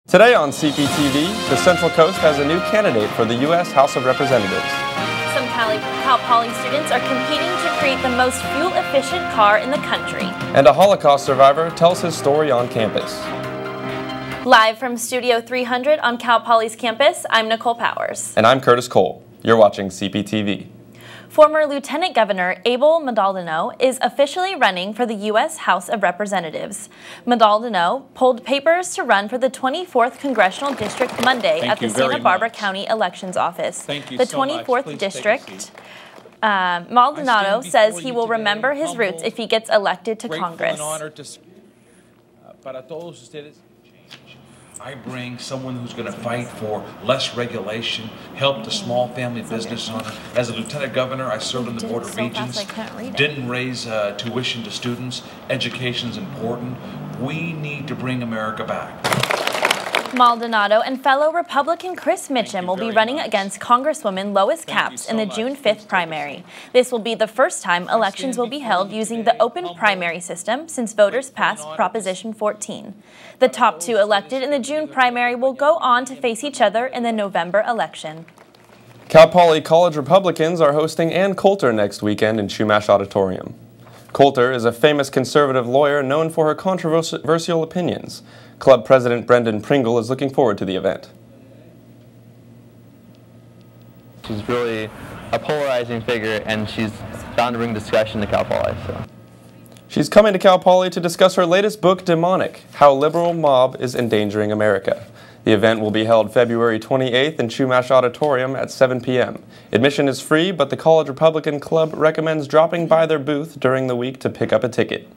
Today on Cptv, the Central Coast has a new candidate for the U.S. House of Representatives. Some Cal Poly students are competing to create the most fuel-efficient car in the country. And a Holocaust survivor tells his story on campus. Live from Studio 300 on Cal Poly's campus, I'm Nicole Powers. And I'm Curtis Cole. You're watching Cptv. Former Lieutenant Governor Abel Maldonado is officially running for the U.S. House of Representatives. Maldonado pulled papers to run for the 24th Congressional District Monday at the Santa Barbara County Elections Office. The 24th District. Maldonado says he will remember his roots if he gets elected to Congress. I bring someone who's going to fight for less regulation, help the small family business owner. As a lieutenant governor, I served on the Board of Regents, didn't raise tuition to students. Education's important. We need to bring America back. Maldonado and fellow Republican Chris Mitchum will be running against Congresswoman Lois Capps in the June 5th primary. This will be the first time elections will be held using the open primary system since voters passed Proposition 14. The top two elected in the June primary will go on to face each other in the November election. Cal Poly College Republicans are hosting Ann Coulter next weekend in Chumash Auditorium. Coulter is a famous conservative lawyer known for her controversial opinions. Club President Brendan Pringle is looking forward to the event. She's really a polarizing figure, and she's bound to bring discussion to Cal Poly. She's coming to Cal Poly to discuss her latest book, Demonic: How Liberal Mob is Endangering America. The event will be held February 28th in Chumash Auditorium at 7 p.m. Admission is free, but the College Republican Club recommends dropping by their booth during the week to pick up a ticket.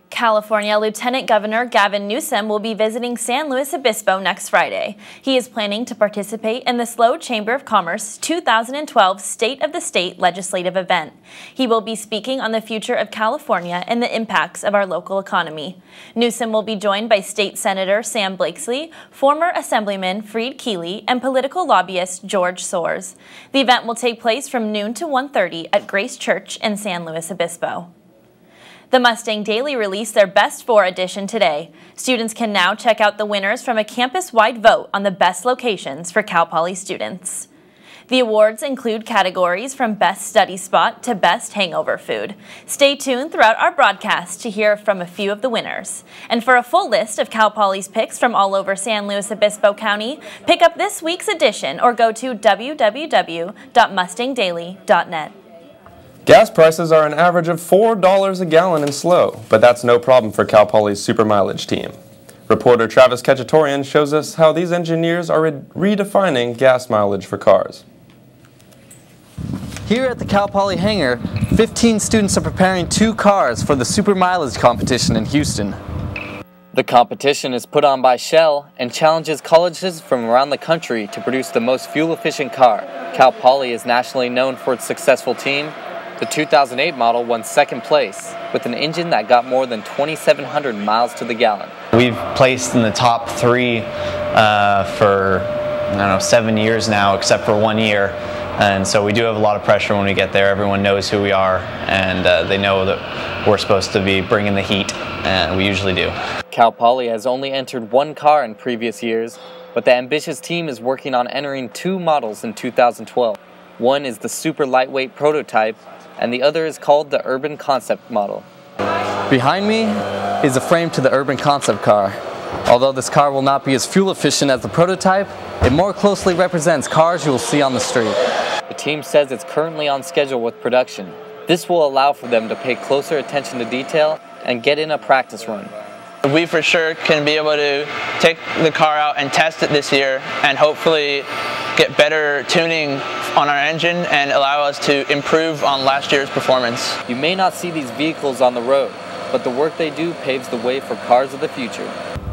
California Lieutenant Governor Gavin Newsom will be visiting San Luis Obispo next Friday. He is planning to participate in the SLO Chamber of Commerce 2012 State of the State legislative event. He will be speaking on the future of California and the impacts of our local economy. Newsom will be joined by State Senator Sam Blakesley, former Assemblyman Freed Keeley, and political lobbyist George Soares. The event will take place from noon to 1:30 at Grace Church in San Luis Obispo. The Mustang Daily released their Best 4 edition today. Students can now check out the winners from a campus-wide vote on the best locations for Cal Poly students. The awards include categories from Best Study Spot to Best Hangover Food. Stay tuned throughout our broadcast to hear from a few of the winners. And for a full list of Cal Poly's picks from all over San Luis Obispo County, pick up this week's edition or go to www.mustangdaily.net. Gas prices are an average of $4 a gallon in SLO, but that's no problem for Cal Poly's super mileage team. Reporter Travis Cptv shows us how these engineers are redefining gas mileage for cars. Here at the Cal Poly hangar, 15 students are preparing 2 cars for the super mileage competition in Houston. The competition is put on by Shell and challenges colleges from around the country to produce the most fuel-efficient car. Cal Poly is nationally known for its successful team. The 2008 model won second place with an engine that got more than 2,700 miles to the gallon. We've placed in the top 3 for, 7 years now, except for 1 year. And so we do have a lot of pressure when we get there. Everyone knows who we are, and they know that we're supposed to be bringing the heat, and we usually do. Cal Poly has only entered 1 car in previous years, but the ambitious team is working on entering 2 models in 2012. One is the super lightweight prototype, and the other is called the Urban Concept model. Behind me is a frame to the Urban Concept car. Although this car will not be as fuel efficient as the prototype, it more closely represents cars you will see on the street. The team says it's currently on schedule with production. This will allow for them to pay closer attention to detail and get in a practice run. We for sure can be able to take the car out and test it this year and hopefully get better tuning on our engine and allow us to improve on last year's performance. You may not see these vehicles on the road, but the work they do paves the way for cars of the future.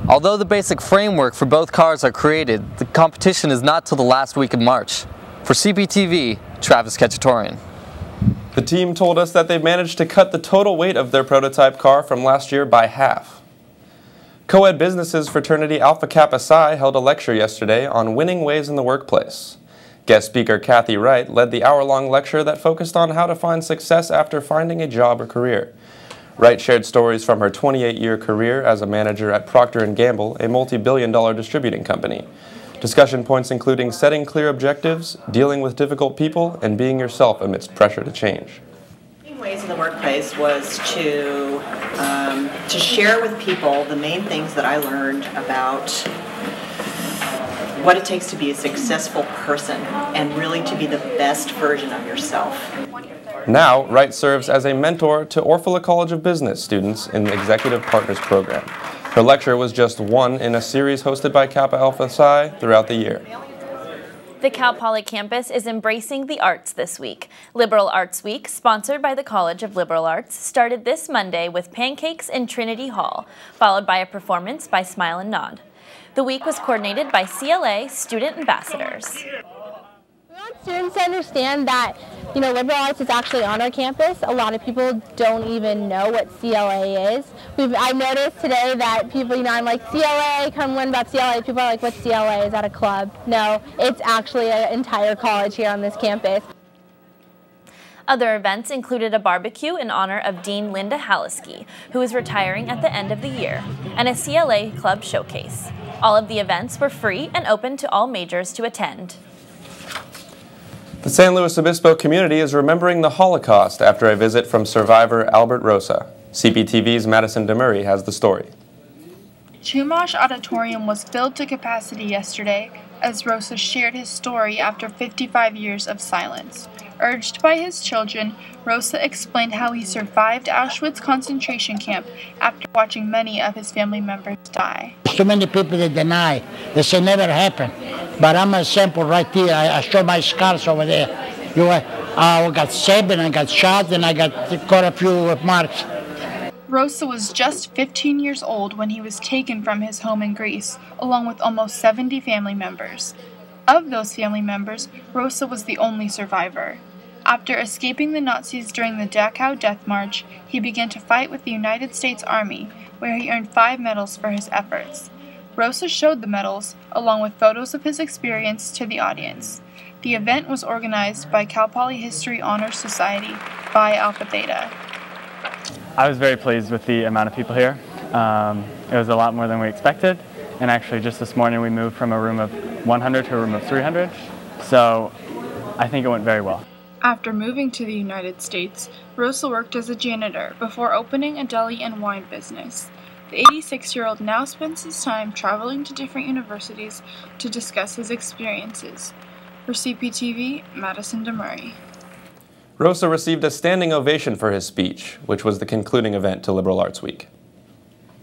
Although the basic framework for both cars are created, the competition is not till the last week of March. For Cptv, Travis Cptv. The team told us that they've managed to cut the total weight of their prototype car from last year by half. Co-ed Businesses fraternity Alpha Kappa Psi held a lecture yesterday on winning ways in the workplace. Guest speaker Kathy Wright led the hour-long lecture that focused on how to find success after finding a job or career. Wright shared stories from her 28-year career as a manager at Procter & Gamble, a multi-billion-dollar distributing company. Discussion points including setting clear objectives, dealing with difficult people, and being yourself amidst pressure to change. Ways in the workplace was to share with people the main things that I learned about what it takes to be a successful person and really to be the best version of yourself. Now, Wright serves as a mentor to Orfalea College of Business students in the Executive Partners Program. Her lecture was just one in a series hosted by Kappa Alpha Psi throughout the year. The Cal Poly campus is embracing the arts this week. Liberal Arts Week, sponsored by the College of Liberal Arts, started this Monday with pancakes in Trinity Hall, followed by a performance by Smile and Nod. The week was coordinated by CLA student ambassadors. We want students to understand that, liberal arts is actually on our campus. A lot of people don't even know what CLA is. I noticed today that people, I'm like, CLA, come learn about CLA. People are like, what's CLA? Is that a club? No, it's actually an entire college here on this campus. Other events included a barbecue in honor of Dean Linda Haliski, who is retiring at the end of the year, and a CLA club showcase. All of the events were free and open to all majors to attend. The San Luis Obispo community is remembering the Holocaust after a visit from survivor Albert Rosa. Cptv's Madison DeMurray has the story. Chumash Auditorium was filled to capacity yesterday as Rosa shared his story after 55 years of silence. Urged by his children, Rosa explained how he survived Auschwitz concentration camp after watching many of his family members die. So many people that deny, they say never happened. But I'm a sample right here. I show my scars over there. I got stabbed and I got shot and I got quite a few marks. Rosa was just 15 years old when he was taken from his home in Greece, along with almost 70 family members. Of those family members, Rosa was the only survivor. After escaping the Nazis during the Dachau Death March, he began to fight with the United States Army, where he earned 5 medals for his efforts. Rosa showed the medals, along with photos of his experience, to the audience. The event was organized by Cal Poly History Honors Society Phi Alpha Theta. I was very pleased with the amount of people here. It was a lot more than we expected, and actually just this morning we moved from a room of 100 to a room of 300, so I think it went very well. After moving to the United States, Rosa worked as a janitor before opening a deli and wine business. The 86-year-old now spends his time traveling to different universities to discuss his experiences. For Cptv, Madison DeMurray. Rosa received a standing ovation for his speech, which was the concluding event to Liberal Arts Week.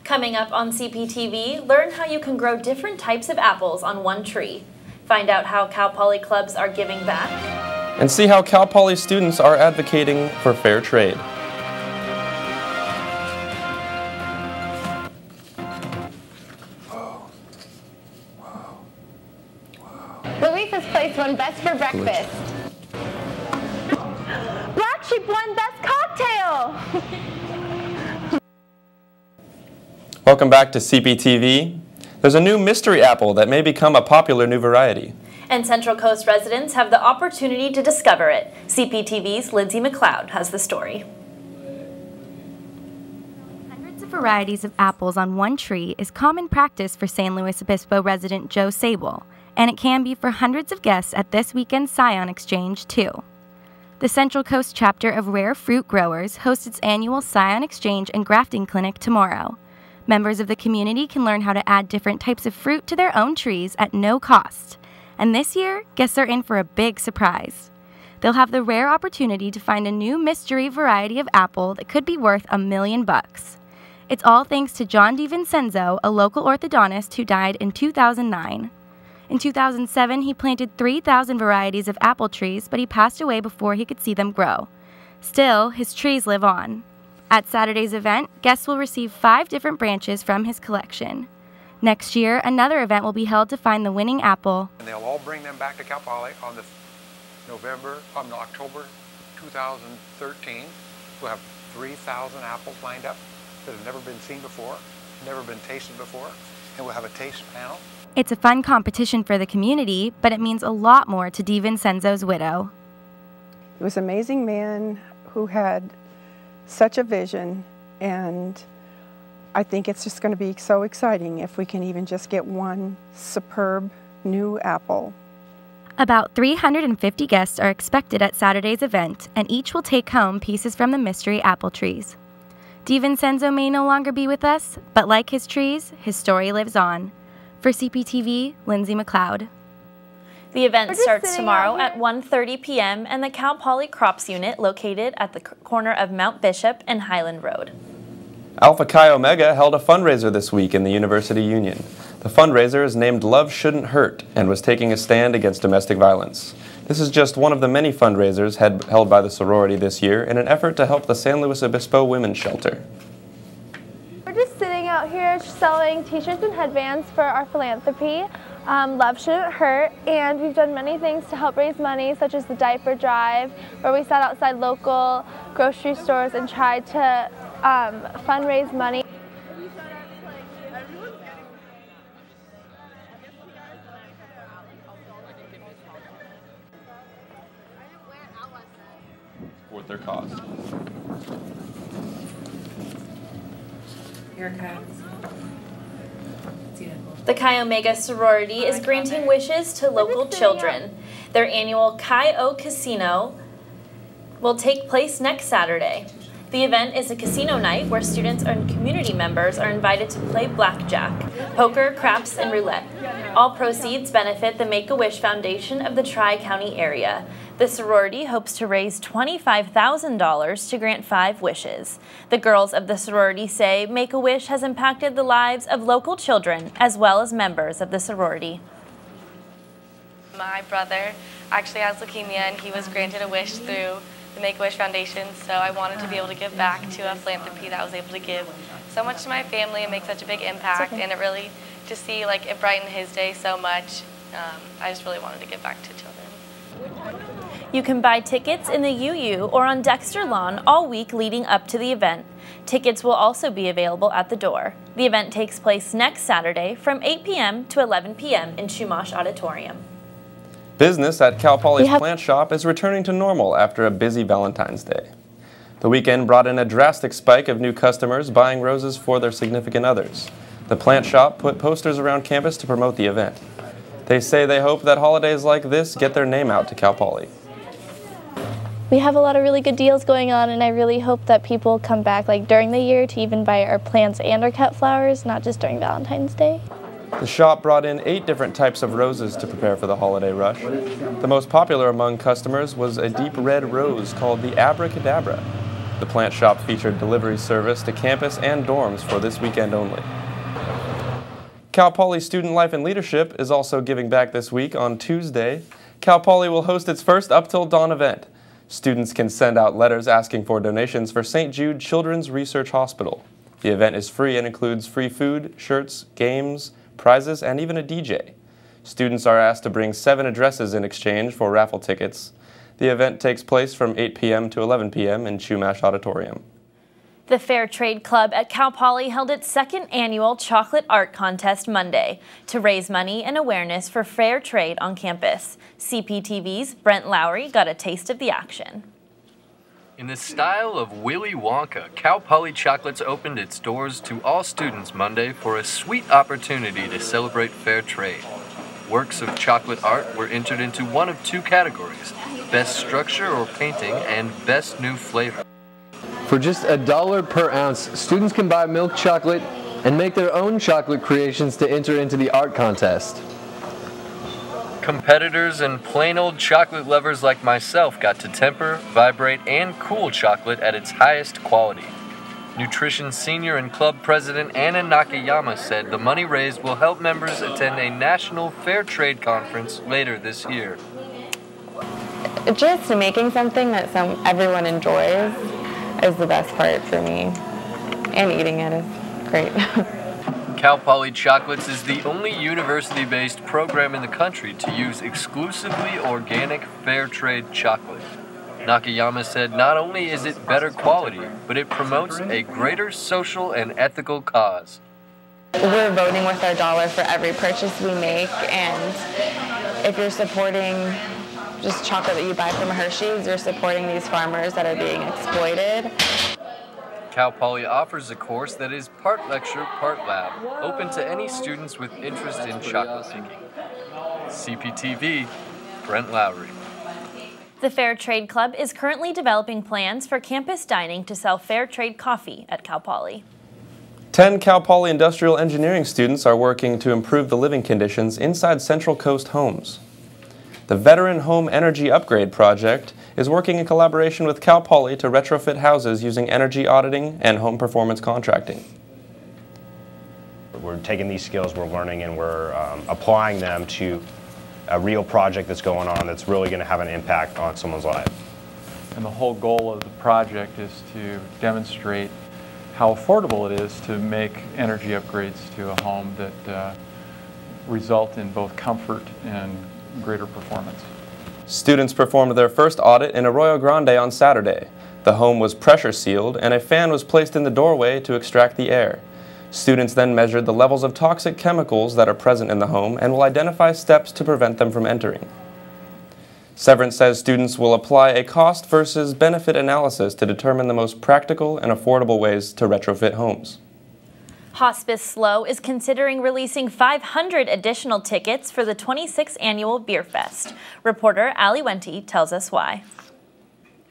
Coming up on Cptv, learn how you can grow different types of apples on one tree. Find out how Cal Poly clubs are giving back. And see how Cal Poly students are advocating for fair trade. Luis's place won best for breakfast. Black Sheep won best cocktail. Welcome back to Cptv. There's a new mystery apple that may become a popular new variety. And Central Coast residents have the opportunity to discover it. Cptv's Lindsay McLeod has the story. Hundreds of varieties of apples on one tree is common practice for San Luis Obispo resident Joe Sable, and it can be for hundreds of guests at this weekend's Scion Exchange, too. The Central Coast chapter of Rare Fruit Growers hosts its annual Scion Exchange and Grafting Clinic tomorrow. Members of the community can learn how to add different types of fruit to their own trees at no cost. And this year, guests are in for a big surprise. They'll have the rare opportunity to find a new mystery variety of apple that could be worth $1 million. It's all thanks to John DiVincenzo, a local orthodontist who died in 2009. In 2007, he planted 3,000 varieties of apple trees, but he passed away before he could see them grow. Still, his trees live on. At Saturday's event, guests will receive 5 different branches from his collection. Next year, another event will be held to find the winning apple. And they'll all bring them back to Cal Poly on the October 2013. We'll have 3,000 apples lined up that have never been seen before, never been tasted before, and we'll have a taste panel. It's a fun competition for the community, but it means a lot more to DiVincenzo's widow. He was an amazing man who had such a vision and I think it's just going to be so exciting if we can even just get one superb new apple. About 350 guests are expected at Saturday's event, and each will take home pieces from the mystery apple trees. DiVincenzo may no longer be with us, but like his trees, his story lives on. For Cptv, Lindsay McLeod. The event starts tomorrow at 1:30 p.m. and the Cal Poly Crops Unit located at the corner of Mount Bishop and Highland Road. Alpha Chi Omega held a fundraiser this week in the University Union. The fundraiser is named Love Shouldn't Hurt and was taking a stand against domestic violence. This is just one of the many fundraisers held by the sorority this year in an effort to help the San Luis Obispo Women's Shelter. We're just sitting out here selling t-shirts and headbands for our philanthropy, Love Shouldn't Hurt, and we've done many things to help raise money, such as the diaper drive, where we sat outside local grocery stores and tried to fundraise money. Worth their cost. Your cards. The Chi Omega sorority is granting wishes to local children. Their annual Chi O Casino will take place next Saturday. The event is a casino night where students and community members are invited to play blackjack, poker, craps, and roulette. All proceeds benefit the Make-A-Wish Foundation of the Tri-County area. The sorority hopes to raise $25,000 to grant 5 wishes. The girls of the sorority say Make-A-Wish has impacted the lives of local children as well as members of the sorority. My brother actually has leukemia, and he was granted a wish through the Make-A-Wish Foundation, so I wanted to be able to give back to a philanthropy that was able to give so much to my family and make such a big impact, and it really, to see like it brighten his day so much, I just really wanted to give back to children. You can buy tickets in the UU or on Dexter Lawn all week leading up to the event. Tickets will also be available at the door. The event takes place next Saturday from 8 p.m. to 11 p.m. in Chumash Auditorium. Business at Cal Poly's plant shop is returning to normal after a busy Valentine's Day. The weekend brought in a drastic spike of new customers buying roses for their significant others. The plant shop put posters around campus to promote the event. They say they hope that holidays like this get their name out to Cal Poly. We have a lot of really good deals going on, and I really hope that people come back like during the year to even buy our plants and our cut flowers, not just during Valentine's Day. The shop brought in 8 different types of roses to prepare for the holiday rush. The most popular among customers was a deep red rose called the Abracadabra. The plant shop featured delivery service to campus and dorms for this weekend only. Cal Poly Student Life and Leadership is also giving back this week. On Tuesday, Cal Poly will host its first Up Till Dawn event. Students can send out letters asking for donations for St. Jude Children's Research Hospital. The event is free and includes free food, shirts, games, prizes, and even a DJ. Students are asked to bring 7 addresses in exchange for raffle tickets. The event takes place from 8 p.m. to 11 p.m. in Chumash Auditorium. The Fair Trade Club at Cal Poly held its 2nd annual chocolate art contest Monday to raise money and awareness for fair trade on campus. Cptv's Brent Lowry got a taste of the action. In the style of Willy Wonka, Cal Poly Chocolates opened its doors to all students Monday for a sweet opportunity to celebrate fair trade. Works of chocolate art were entered into one of 2 categories, Best Structure or Painting and Best New Flavor. For just $1 per ounce, students can buy milk chocolate and make their own chocolate creations to enter into the art contest. Competitors and plain old chocolate lovers like myself got to temper, vibrate, and cool chocolate at its highest quality. Nutrition Senior and Club President Anna Nakayama said the money raised will help members attend a national fair trade conference later this year. Just making something that everyone enjoys is the best part for me, and eating it is great. Cal Poly Chocolates is the only university-based program in the country to use exclusively organic fair trade chocolate. Nakayama said not only is it better quality, but it promotes a greater social and ethical cause. We're voting with our dollar for every purchase we make, and if you're supporting just chocolate that you buy from Hershey's, you're supporting these farmers that are being exploited. Cal Poly offers a course that is part lecture, part lab, open to any students with interest in chocolate making. Cptv, Brent Lowry. The Fair Trade Club is currently developing plans for campus dining to sell fair trade coffee at Cal Poly. 10 Cal Poly industrial engineering students are working to improve the living conditions inside Central Coast homes. The Veteran Home Energy Upgrade Project is working in collaboration with Cal Poly to retrofit houses using energy auditing and home performance contracting. We're taking these skills we're learning and we're applying them to a real project that's going on that's really going to have an impact on someone's life. And the whole goal of the project is to demonstrate how affordable it is to make energy upgrades to a home that result in both comfort and greater performance. Students performed their first audit in Arroyo Grande on Saturday. The home was pressure sealed and a fan was placed in the doorway to extract the air. Students then measured the levels of toxic chemicals that are present in the home and will identify steps to prevent them from entering. Severance says students will apply a cost versus benefit analysis to determine the most practical and affordable ways to retrofit homes. Hospice SLO is considering releasing 500 additional tickets for the 26th annual Beer Fest. Reporter Ali Wente tells us why.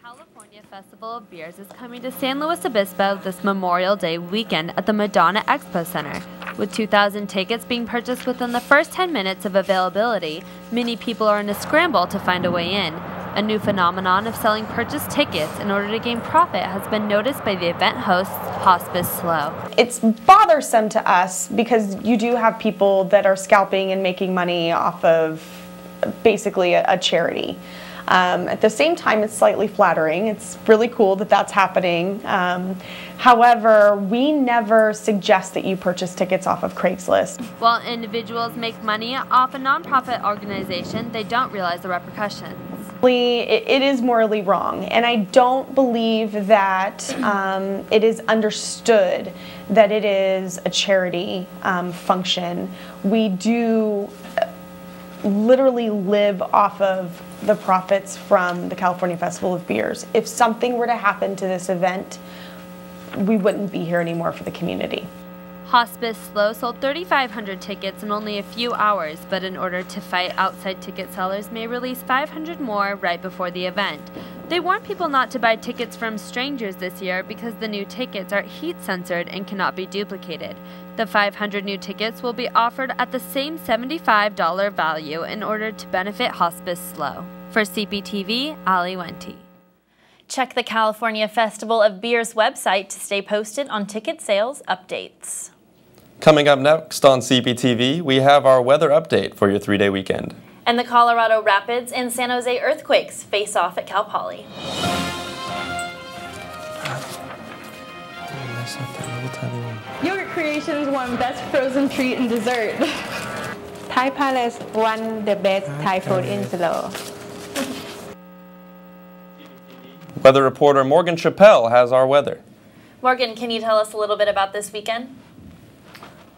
California Festival of Beers is coming to San Luis Obispo this Memorial Day weekend at the Madonna Expo Center. With 2,000 tickets being purchased within the first 10 minutes of availability, many people are in a scramble to find a way in. A new phenomenon of selling purchased tickets in order to gain profit has been noticed by the event hosts, Hospice SLO. It's bothersome to us because you do have people that are scalping and making money off of basically a charity. At the same time, it's slightly flattering. It's really cool that that's happening. However, we never suggest that you purchase tickets off of Craigslist. While individuals make money off a nonprofit organization, they don't realize the repercussions. It is morally wrong, and I don't believe that it is understood that it is a charity function. We do literally live off of the profits from the California Festival of Beers. If something were to happen to this event, we wouldn't be here anymore for the community. Hospice SLO sold 3,500 tickets in only a few hours, but in order to fight outside ticket sellers, may release 500 more right before the event. They warn people not to buy tickets from strangers this year because the new tickets are heat censored and cannot be duplicated. The 500 new tickets will be offered at the same $75 value in order to benefit Hospice SLO. For Cptv, Ali Wente. Check the California Festival of Beers website to stay posted on ticket sales updates. Coming up next on Cptv, we have our weather update for your 3-day weekend. And the Colorado Rapids and San Jose Earthquakes face off at Cal Poly. Yogurt Creations won Best Frozen Treat and Dessert. Thai Palace won the Best Thai Food in SLO. Weather reporter Morgan Chappelle has our weather. Morgan, can you tell us a little bit about this weekend?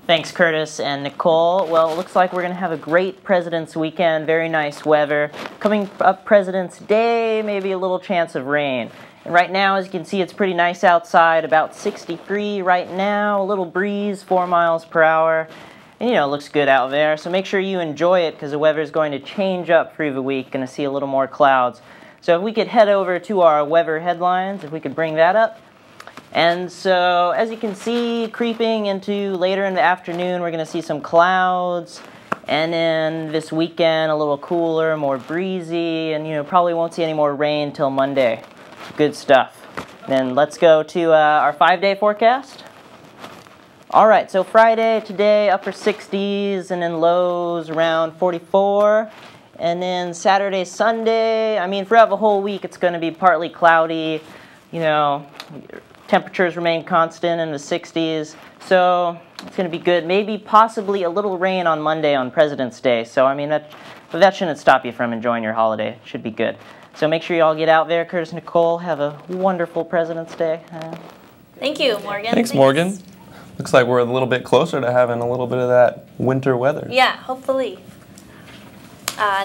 Thanks, Curtis and Nicole. Well, it looks like we're going to have a great President's Weekend, very nice weather. Coming up President's Day, maybe a little chance of rain. And right now, as you can see, it's pretty nice outside, about 63 right now, a little breeze, 4 miles per hour. And, you know, it looks good out there. So make sure you enjoy it because the weather is going to change up through the week. Going to see a little more clouds. So if we could head over to our weather headlines, if we could bring that up. And so, as you can see, creeping into later in the afternoon, we're going to see some clouds. And then this weekend, a little cooler, more breezy, and, you know, probably won't see any more rain till Monday. Good stuff. Then let's go to our 5-day forecast. All right, so Friday, today, upper 60s, and then lows around 44. And then Saturday, Sunday, I mean, throughout the whole week, it's going to be partly cloudy, you know. Temperatures remain constant in the 60s, so it's going to be good. Maybe possibly a little rain on Monday on President's Day. So, I mean, that shouldn't stop you from enjoying your holiday. It should be good. So make sure you all get out there. Curtis, Nicole, have a wonderful President's Day. Thank you, Morgan. Thanks, Morgan. Looks like we're a little bit closer to having a little bit of that winter weather. Yeah, hopefully.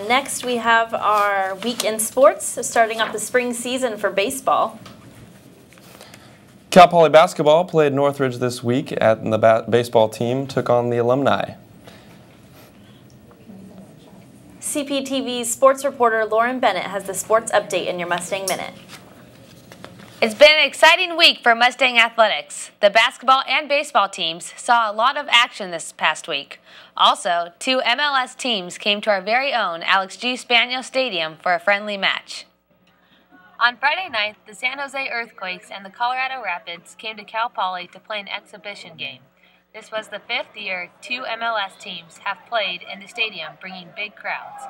Next, we have our week in sports, starting up the spring season for baseball. Cal Poly basketball played Northridge this week, and the baseball team took on the alumni. Cptv's sports reporter Lauren Bennett has the sports update in your Mustang Minute. It's been an exciting week for Mustang athletics. The basketball and baseball teams saw a lot of action this past week. Also, 2 MLS teams came to our very own Alex G. Spaniel Stadium for a friendly match. On Friday night, the San Jose Earthquakes and the Colorado Rapids came to Cal Poly to play an exhibition game. This was the 5th year 2 MLS teams have played in the stadium, bringing big crowds.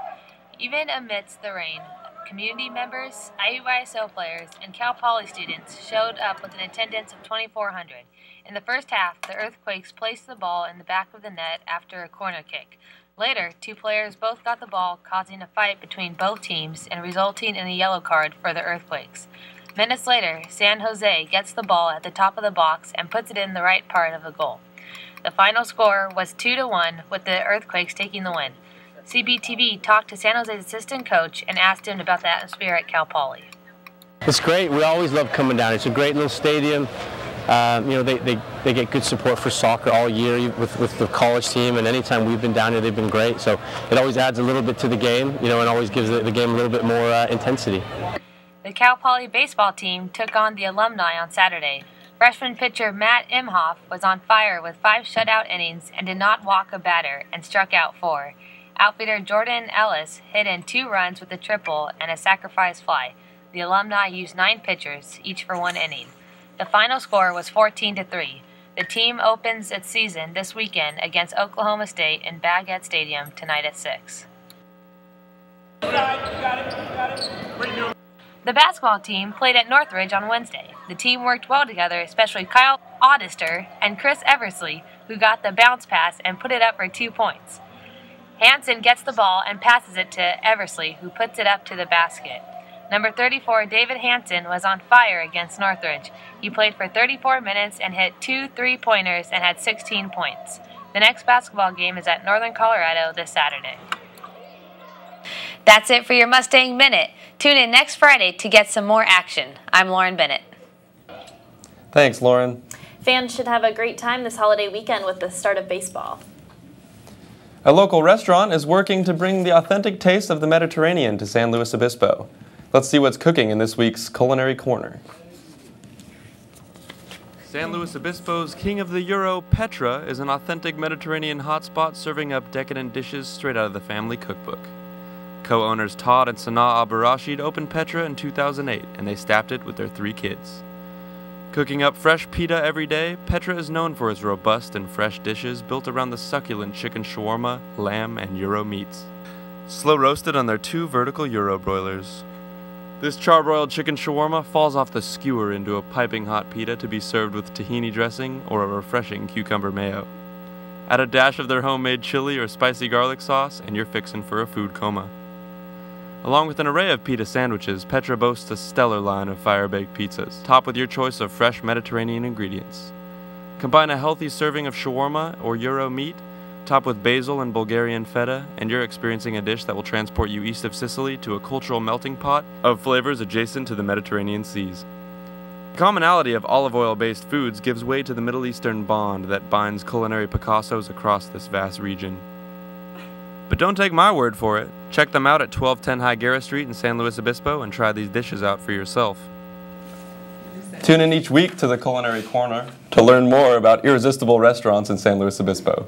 Even amidst the rain, community members, IUISO players, and Cal Poly students showed up with an attendance of 2,400. In the first half, the Earthquakes placed the ball in the back of the net after a corner kick. Later, 2 players both got the ball, causing a fight between both teams and resulting in a yellow card for the Earthquakes. Minutes later, San Jose gets the ball at the top of the box and puts it in the right part of the goal. The final score was 2-1, with the Earthquakes taking the win. Cptv talked to San Jose's assistant coach and asked him about the atmosphere at Cal Poly. It's great. We always love coming down. It's a great little stadium. They get good support for soccer all year with the college team, and anytime we've been down here, they've been great. So it always adds a little bit to the game, and always gives the game a little bit more intensity. The Cal Poly baseball team took on the alumni on Saturday. Freshman pitcher Matt Imhoff was on fire with 5 shutout innings and did not walk a batter and struck out 4. Outfielder Jordan Ellis hit in 2 runs with a triple and a sacrifice fly. The alumni used 9 pitchers, each for 1 inning. The final score was 14-3. The team opens its season this weekend against Oklahoma State in Baguette Stadium tonight at 6. The basketball team played at Northridge on Wednesday. The team worked well together, especially Kyle Audister and Chris Eversley, who got the bounce pass and put it up for 2 points. Hansen gets the ball and passes it to Eversley, who puts it up to the basket. Number 34, David Hansen, was on fire against Northridge. He played for 34 minutes and hit 2 3-pointers and had 16 points. The next basketball game is at Northern Colorado this Saturday. That's it for your Mustang Minute. Tune in next Friday to get some more action. I'm Lauren Bennett. Thanks, Lauren. Fans should have a great time this holiday weekend with the start of baseball. A local restaurant is working to bring the authentic taste of the Mediterranean to San Luis Obispo. Let's see what's cooking in this week's Culinary Corner. San Luis Obispo's King of the Euro, Petra, is an authentic Mediterranean hotspot serving up decadent dishes straight out of the family cookbook. Co-owners Todd and Sanaa Al-Barashid opened Petra in 2008, and they staffed it with their 3 kids. Cooking up fresh pita every day, Petra is known for its robust and fresh dishes built around the succulent chicken shawarma, lamb, and Euro meats. Slow roasted on their 2 vertical Euro broilers. This charbroiled chicken shawarma falls off the skewer into a piping hot pita to be served with tahini dressing or a refreshing cucumber mayo. Add a dash of their homemade chili or spicy garlic sauce, and you're fixin' for a food coma. Along with an array of pita sandwiches, Petra boasts a stellar line of fire-baked pizzas, topped with your choice of fresh Mediterranean ingredients. Combine a healthy serving of shawarma or Euro meat, topped with basil and Bulgarian feta, and you're experiencing a dish that will transport you east of Sicily to a cultural melting pot of flavors adjacent to the Mediterranean seas. The commonality of olive oil-based foods gives way to the Middle Eastern bond that binds culinary Picassos across this vast region. But don't take my word for it. Check them out at 1210 Higuera Street in San Luis Obispo and try these dishes out for yourself. Tune in each week to the Culinary Corner to learn more about irresistible restaurants in San Luis Obispo.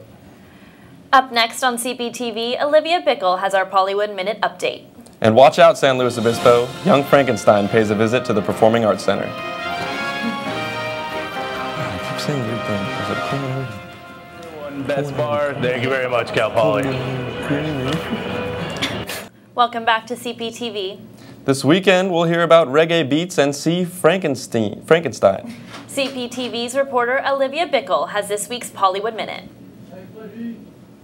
Up next on Cptv, Olivia Bickle has our Pollywood Minute Update. And watch out, San Luis Obispo. Young Frankenstein pays a visit to the Performing Arts Center. I keep saying weird things. Is it culinary? Best bar. Thank you very much, Cal Poly. Welcome back to Cptv. This weekend, we'll hear about reggae beats and see Frankenstein. Cptv's reporter Olivia Bickle has this week's Pollywood Minute.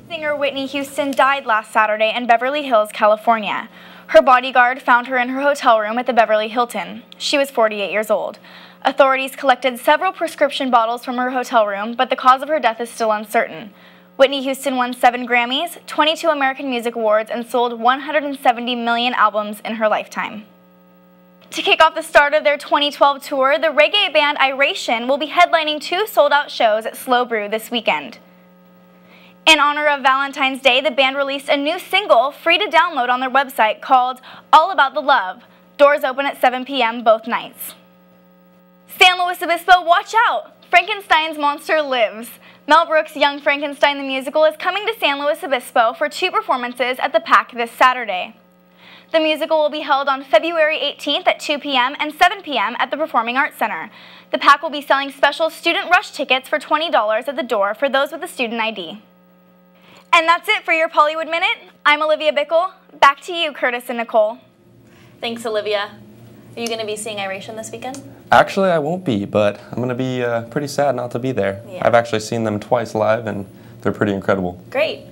Singer Whitney Houston died last Saturday in Beverly Hills, California. Her bodyguard found her in her hotel room at the Beverly Hilton. She was 48 years old. Authorities collected several prescription bottles from her hotel room, but the cause of her death is still uncertain. Whitney Houston won 7 Grammys, 22 American Music Awards, and sold 170 million albums in her lifetime. To kick off the start of their 2012 tour, the reggae band Iration will be headlining 2 sold-out shows at Slow Brew this weekend. In honor of Valentine's Day, the band released a new single, free to download on their website, called All About the Love. Doors open at 7 p.m. both nights. San Luis Obispo, watch out! Frankenstein's monster lives. Mel Brooks' Young Frankenstein the Musical is coming to San Luis Obispo for 2 performances at the PAC this Saturday. The musical will be held on February 18th at 2 p.m. and 7 p.m. at the Performing Arts Center. The PAC will be selling special Student Rush tickets for $20 at the door for those with a student ID. And that's it for your Pollywood Minute. I'm Olivia Bickle. Back to you, Curtis and Nicole. Thanks, Olivia. Are you going to be seeing Iration this weekend? Actually, I won't be, but I'm going to be pretty sad not to be there. Yeah. I've actually seen them twice live, and they're pretty incredible. Great.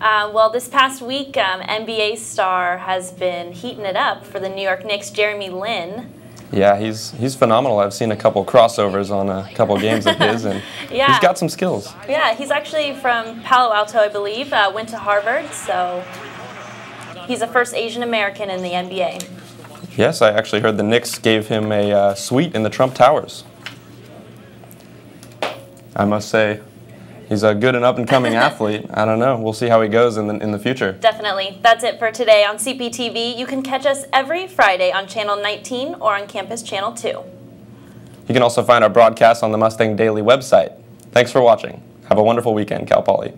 Well, this past week, NBA star has been heating it up for the New York Knicks, Jeremy Lin. Yeah, he's phenomenal. I've seen a couple crossovers on a couple games of his, and yeah. He's got some skills. Yeah, he's actually from Palo Alto, I believe, went to Harvard, so he's the first Asian American in the NBA. Yes, I actually heard the Knicks gave him a suite in the Trump Towers. I must say, he's a good and up-and-coming athlete. I don't know. We'll see how he goes in the future. Definitely. That's it for today on Cptv. You can catch us every Friday on Channel 19 or on Campus Channel 2. You can also find our broadcast on the Mustang Daily website. Thanks for watching. Have a wonderful weekend, Cal Poly.